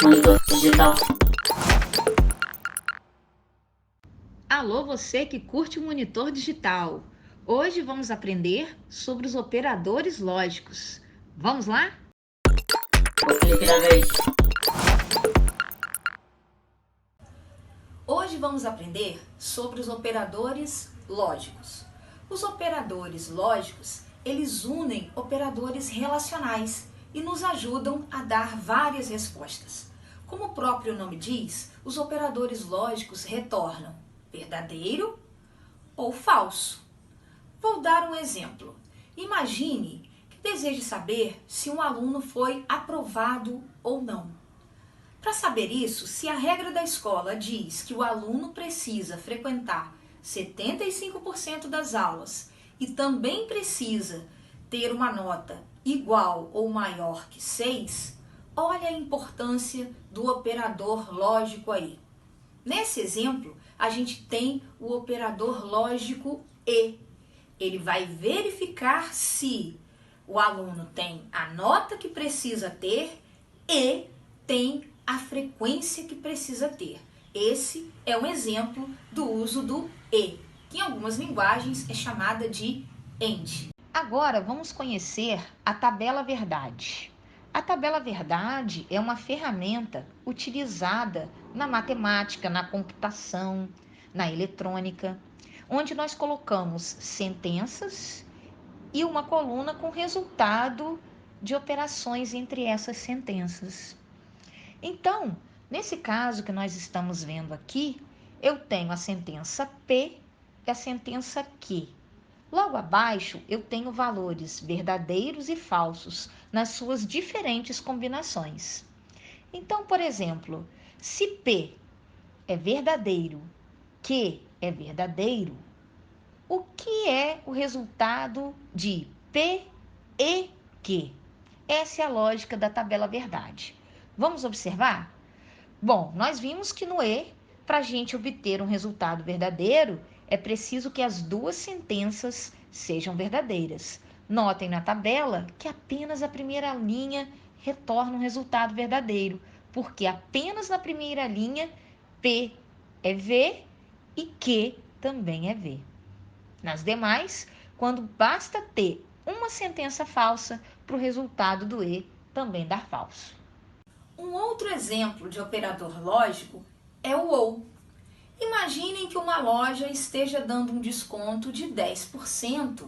Monitor digital. Alô, você que curte o monitor digital. Hoje vamos aprender sobre os operadores lógicos. Vamos lá? O clipe da vez. Hoje vamos aprender sobre os operadores lógicos. Os operadores lógicos, eles unem operadores relacionais e nos ajudam a dar várias respostas. Como o próprio nome diz, os operadores lógicos retornam verdadeiro ou falso. Vou dar um exemplo. Imagine que deseje saber se um aluno foi aprovado ou não. Para saber isso, se a regra da escola diz que o aluno precisa frequentar 75% das aulas e também precisa ter uma nota igual ou maior que 6, olha a importância do operador lógico aí. Nesse exemplo, a gente tem o operador lógico e. Ele vai verificar se o aluno tem a nota que precisa ter e tem a frequência que precisa ter. Esse é um exemplo do uso do e, que em algumas linguagens é chamada de AND. Agora vamos conhecer a tabela verdade. A tabela verdade é uma ferramenta utilizada na matemática, na computação, na eletrônica, onde nós colocamos sentenças e uma coluna com resultado de operações entre essas sentenças. Então, nesse caso que nós estamos vendo aqui, eu tenho a sentença P e a sentença Q. Logo abaixo, eu tenho valores verdadeiros e falsos nas suas diferentes combinações. Então, por exemplo, se P é verdadeiro, Q é verdadeiro, o que é o resultado de P e Q? Essa é a lógica da tabela verdade. Vamos observar? Bom, nós vimos que no E, para a gente obter um resultado verdadeiro, é preciso que as duas sentenças sejam verdadeiras. Notem na tabela que apenas a primeira linha retorna um resultado verdadeiro, porque apenas na primeira linha P é V e Q também é V. Nas demais, quando basta ter uma sentença falsa para o resultado do E também dar falso. Um outro exemplo de operador lógico é o ou. Imaginem que uma loja esteja dando um desconto de 10%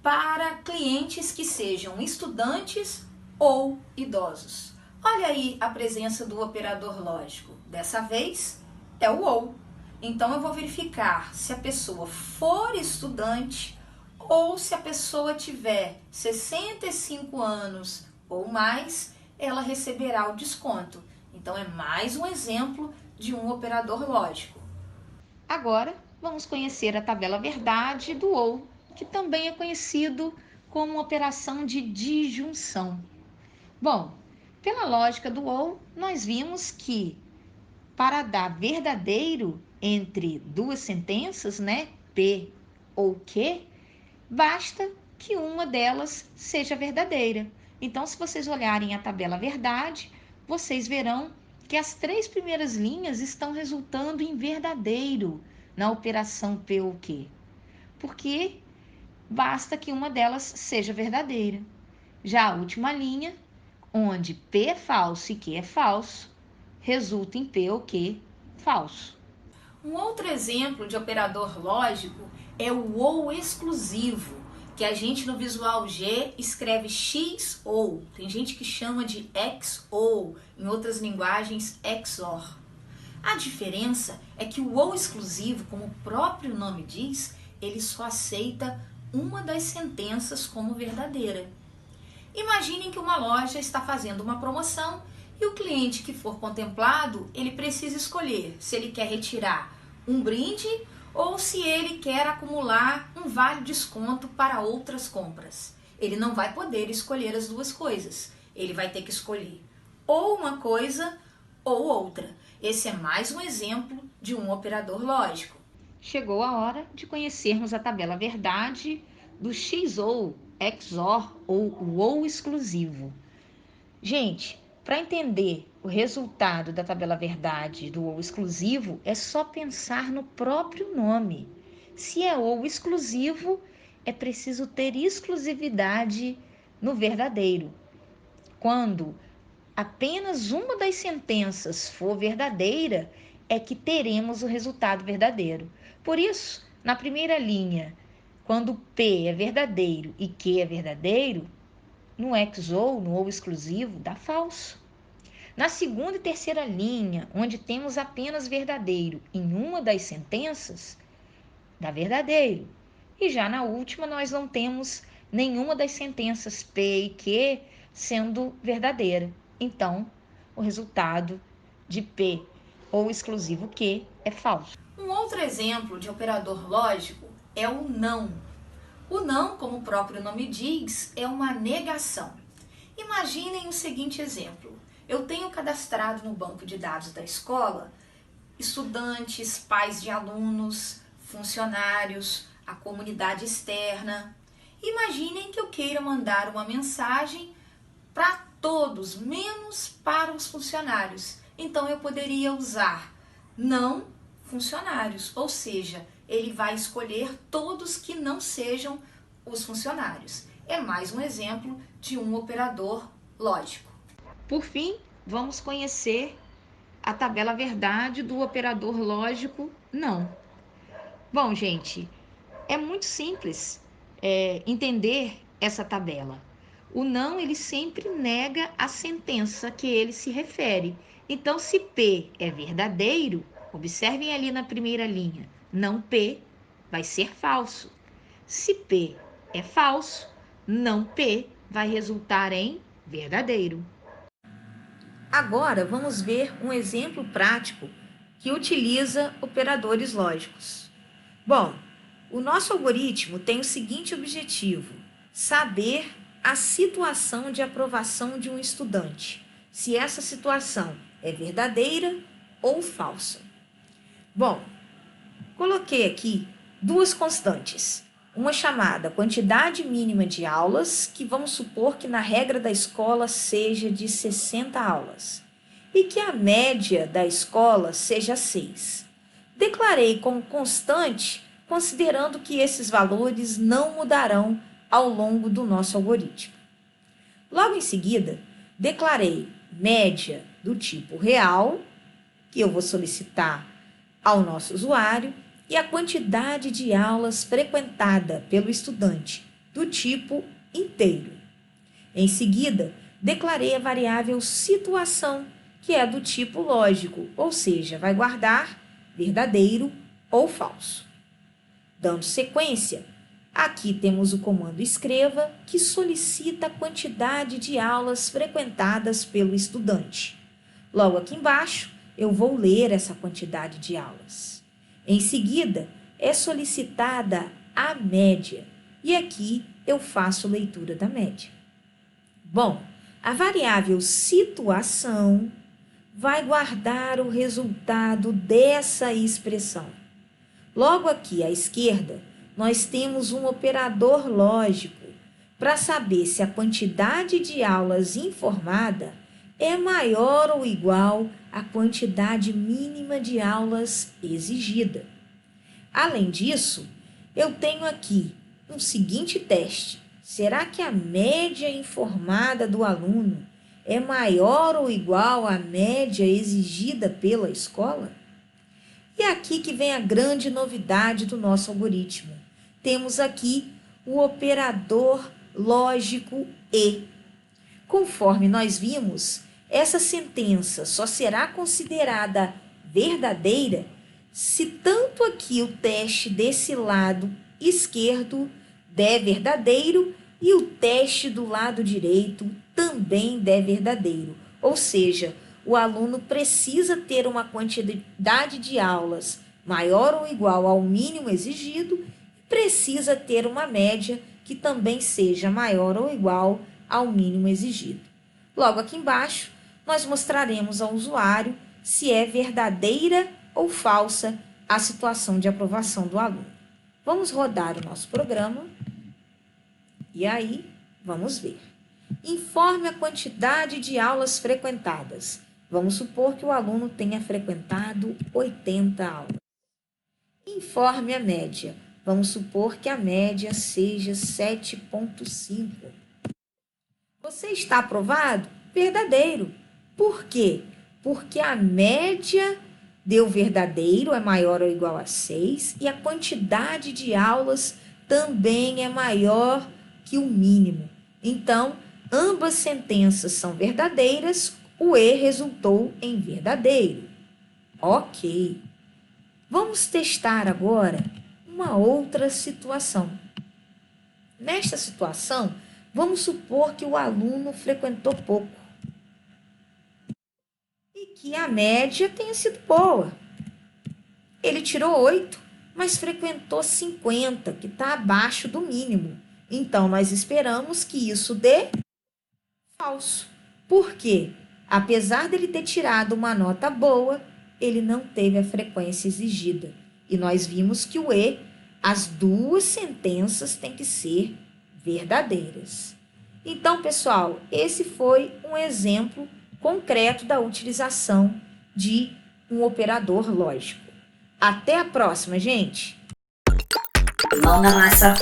para clientes que sejam estudantes ou idosos. Olha aí a presença do operador lógico. Dessa vez é o ou. Então eu vou verificar se a pessoa for estudante ou se a pessoa tiver 65 anos ou mais, ela receberá o desconto. Então é mais um exemplo de um operador lógico. Agora, vamos conhecer a tabela verdade do ou, que também é conhecido como operação de disjunção. Bom, pela lógica do ou, nós vimos que para dar verdadeiro entre duas sentenças, né, P ou Q, basta que uma delas seja verdadeira. Então, se vocês olharem a tabela verdade, vocês verão que as três primeiras linhas estão resultando em verdadeiro na operação P ou Q, porque basta que uma delas seja verdadeira. Já a última linha, onde P é falso e Q é falso, resulta em P ou Q falso. Um outro exemplo de operador lógico é o ou exclusivo, que a gente no Visual G escreve X ou, tem gente que chama de XOR, em outras linguagens XOR. A diferença é que o ou exclusivo, como o próprio nome diz, ele só aceita uma das sentenças como verdadeira. Imaginem que uma loja está fazendo uma promoção e o cliente que for contemplado, ele precisa escolher se ele quer retirar um brinde ou se ele quer acumular um vale desconto para outras compras. Ele não vai poder escolher as duas coisas. Ele vai ter que escolher ou uma coisa ou outra. Esse é mais um exemplo de um operador lógico. Chegou a hora de conhecermos a tabela verdade do XOR, XOR ou o ou exclusivo. Gente, Para entender o resultado da tabela verdade do ou exclusivo, é só pensar no próprio nome. Se é ou exclusivo, é preciso ter exclusividade no verdadeiro. Quando apenas uma das sentenças for verdadeira, é que teremos o resultado verdadeiro. Por isso, na primeira linha, quando P é verdadeiro e Q é verdadeiro, no XOR, no ou exclusivo, dá falso. Na segunda e terceira linha, onde temos apenas verdadeiro em uma das sentenças, dá verdadeiro. E já na última, nós não temos nenhuma das sentenças P e Q sendo verdadeira. Então, o resultado de P ou exclusivo Q é falso. Um outro exemplo de operador lógico é o não. O não, como o próprio nome diz, é uma negação. Imaginem o seguinte exemplo. Eu tenho cadastrado no banco de dados da escola estudantes, pais de alunos, funcionários, a comunidade externa. Imaginem que eu queira mandar uma mensagem para todos, menos para os funcionários. Então eu poderia usar não funcionários, ou seja, ele vai escolher todos que não sejam os funcionários. É mais um exemplo de um operador lógico. Por fim, vamos conhecer a tabela verdade do operador lógico não. Bom, gente, é muito simples entender essa tabela. O não, ele sempre nega a sentença que ele se refere. Então, se P é verdadeiro, observem ali na primeira linha, não P vai ser falso. Se P é falso, não P vai resultar em verdadeiro. Agora, vamos ver um exemplo prático que utiliza operadores lógicos. Bom, o nosso algoritmo tem o seguinte objetivo: saber a situação de aprovação de um estudante, se essa situação é verdadeira ou falsa. Bom, coloquei aqui duas constantes, uma chamada quantidade mínima de aulas, que vamos supor que na regra da escola seja de 60 aulas, e que a média da escola seja 6. Declarei como constante, considerando que esses valores não mudarão ao longo do nosso algoritmo. Logo em seguida, declarei média do tipo real, que eu vou solicitar ao nosso usuário, e a quantidade de aulas frequentada pelo estudante, do tipo inteiro. Em seguida, declarei a variável situação, que é do tipo lógico, ou seja, vai guardar verdadeiro ou falso. Dando sequência, aqui temos o comando escreva, que solicita a quantidade de aulas frequentadas pelo estudante. Logo aqui embaixo, eu vou ler essa quantidade de aulas. Em seguida, é solicitada a média, e aqui eu faço leitura da média. Bom, a variável situação vai guardar o resultado dessa expressão. Logo aqui à esquerda, nós temos um operador lógico para saber se a quantidade de aulas informada é maior ou igual à quantidade mínima de aulas exigida. Além disso, eu tenho aqui um seguinte teste: será que a média informada do aluno é maior ou igual à média exigida pela escola? E é aqui que vem a grande novidade do nosso algoritmo. Temos aqui o operador lógico e. Conforme nós vimos, essa sentença só será considerada verdadeira se tanto aqui o teste desse lado esquerdo der verdadeiro e o teste do lado direito também der verdadeiro. Ou seja, o aluno precisa ter uma quantidade de aulas maior ou igual ao mínimo exigido e precisa ter uma média que também seja maior ou igual ao mínimo exigido. Logo aqui embaixo, nós mostraremos ao usuário se é verdadeira ou falsa a situação de aprovação do aluno. Vamos rodar o nosso programa e aí vamos ver. Informe a quantidade de aulas frequentadas. Vamos supor que o aluno tenha frequentado 80 aulas. Informe a média. Vamos supor que a média seja 7,5. Você está aprovado? Verdadeiro. Por quê? Porque a média deu verdadeiro, é maior ou igual a 6, e a quantidade de aulas também é maior que o mínimo. Então, ambas sentenças são verdadeiras, o E resultou em verdadeiro. Ok. Vamos testar agora uma outra situação. Nesta situação, vamos supor que o aluno frequentou pouco e que a média tenha sido boa. Ele tirou 8, mas frequentou 50, que está abaixo do mínimo. Então, nós esperamos que isso dê falso. Por quê? Apesar dele ter tirado uma nota boa, ele não teve a frequência exigida. E nós vimos que o E, as duas sentenças têm que ser verdadeiras. Então, pessoal, esse foi um exemplo concreto da utilização de um operador lógico. Até a próxima, gente! Mão na massa.